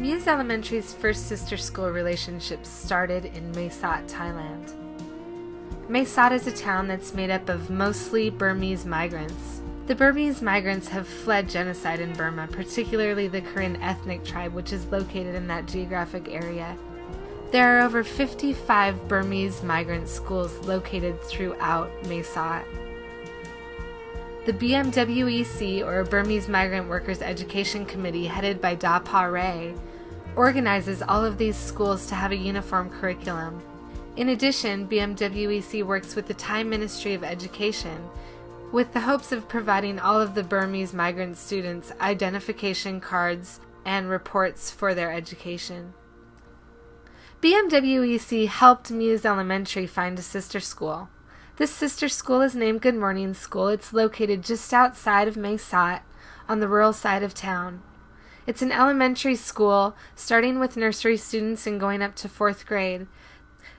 MUSE Elementary's first sister school relationship started in Mae Sot, Thailand. Mae Sot is a town that's made up of mostly Burmese migrants. The Burmese migrants have fled genocide in Burma, particularly the Karen ethnic tribe, which is located in that geographic area. There are over 55 Burmese migrant schools located throughout Mae Sot. The BMWEC, or Burmese Migrant Workers Education Committee, headed by Da Pa Ray, organizes all of these schools to have a uniform curriculum. In addition, BMWEC works with the Thai Ministry of Education with the hopes of providing all of the Burmese migrant students identification cards and reports for their education. BMWEC helped MUSE Elementary find a sister school. This sister school is named Good Morning School. It's located just outside of Mae Sot on the rural side of town. It's an elementary school starting with nursery students and going up to 4th grade.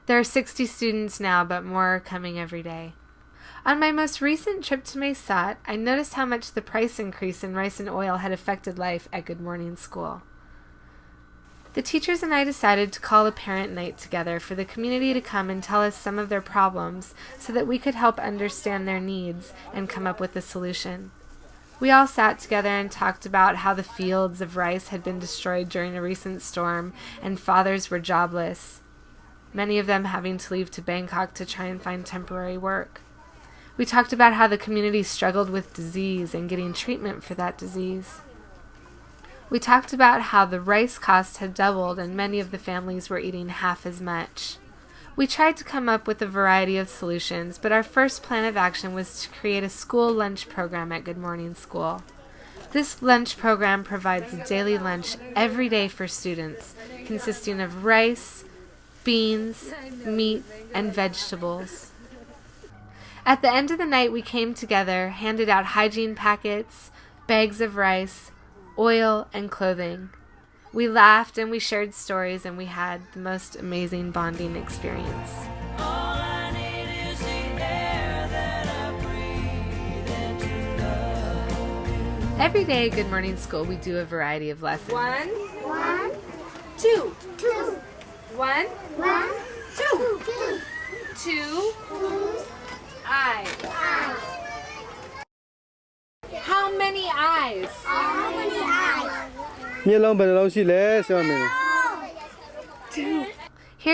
There are 60 students now, but more are coming every day. On my most recent trip to Mae Sot, I noticed how much the price increase in rice and oil had affected life at Good Morning School. The teachers and I decided to call a parent night together for the community to come and tell us some of their problems so that we could help understand their needs and come up with a solution. We all sat together and talked about how the fields of rice had been destroyed during a recent storm and fathers were jobless, many of them having to leave to Bangkok to try and find temporary work. We talked about how the community struggled with disease and getting treatment for that disease. We talked about how the rice cost had doubled and many of the families were eating half as much. We tried to come up with a variety of solutions, but our first plan of action was to create a school lunch program at Good Morning School. This lunch program provides a daily lunch every day for students, consisting of rice, beans, meat, and vegetables. At the end of the night, we came together, handed out hygiene packets, bags of rice, oil, and clothing. We laughed and we shared stories and we had the most amazing bonding experience. Every day at Good Morning School we do a variety of lessons. One, two. 1, 2. 2 eyes. How many eyes? Here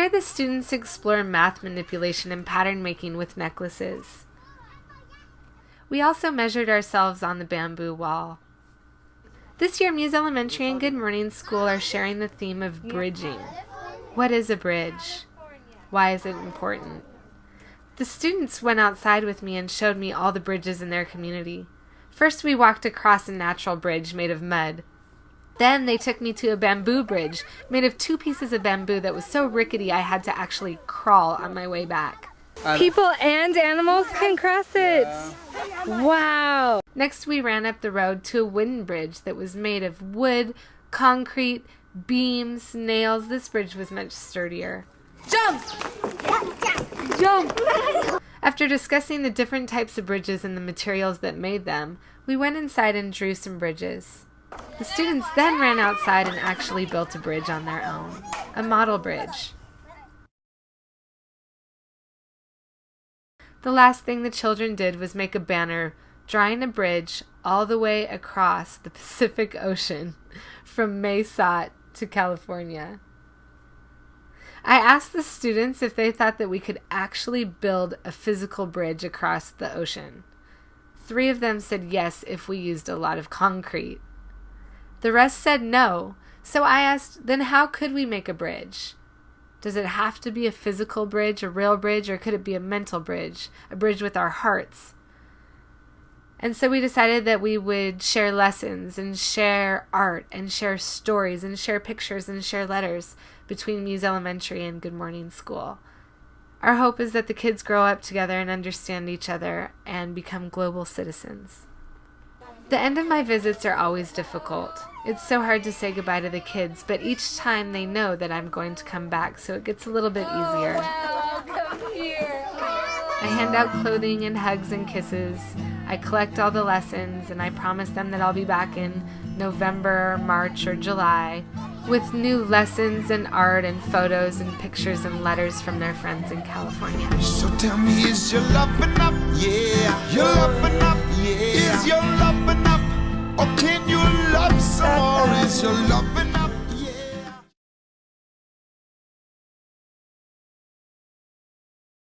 the students explore math manipulation and pattern making with necklaces. We also measured ourselves on the bamboo wall. This year MUSE Elementary and Good Morning School are sharing the theme of bridging. What is a bridge? Why is it important? The students went outside with me and showed me all the bridges in their community. First we walked across a natural bridge made of mud. Then they took me to a bamboo bridge made of 2 pieces of bamboo that was so rickety I had to actually crawl on my way back. People and animals can cross it. Wow. Next we ran up the road to a wooden bridge that was made of wood, concrete, beams, nails. This bridge was much sturdier. Jump! Jump! After discussing the different types of bridges and the materials that made them, we went inside and drew some bridges. The students then ran outside and actually built a bridge on their own, a model bridge. The last thing the children did was make a banner drawing a bridge all the way across the Pacific Ocean from Mae Sot to California. I asked the students if they thought that we could actually build a physical bridge across the ocean. 3 of them said yes if we used a lot of concrete. The rest said no, so I asked, then how could we make a bridge? Does it have to be a physical bridge, a real bridge, or could it be a mental bridge, a bridge with our hearts? And so we decided that we would share lessons and share art and share stories and share pictures and share letters between MUSE Elementary and Good Morning School. Our hope is that the kids grow up together and understand each other and become global citizens. The end of my visits are always difficult. It's so hard to say goodbye to the kids, but each time they know that I'm going to come back, so it gets a little bit easier. Wow, come here. I hand out clothing and hugs and kisses. I collect all the lessons, and I promise them that I'll be back in November, March, or July with new lessons and art and photos and pictures and letters from their friends in California. So tell me, is your love enough? Yeah, your love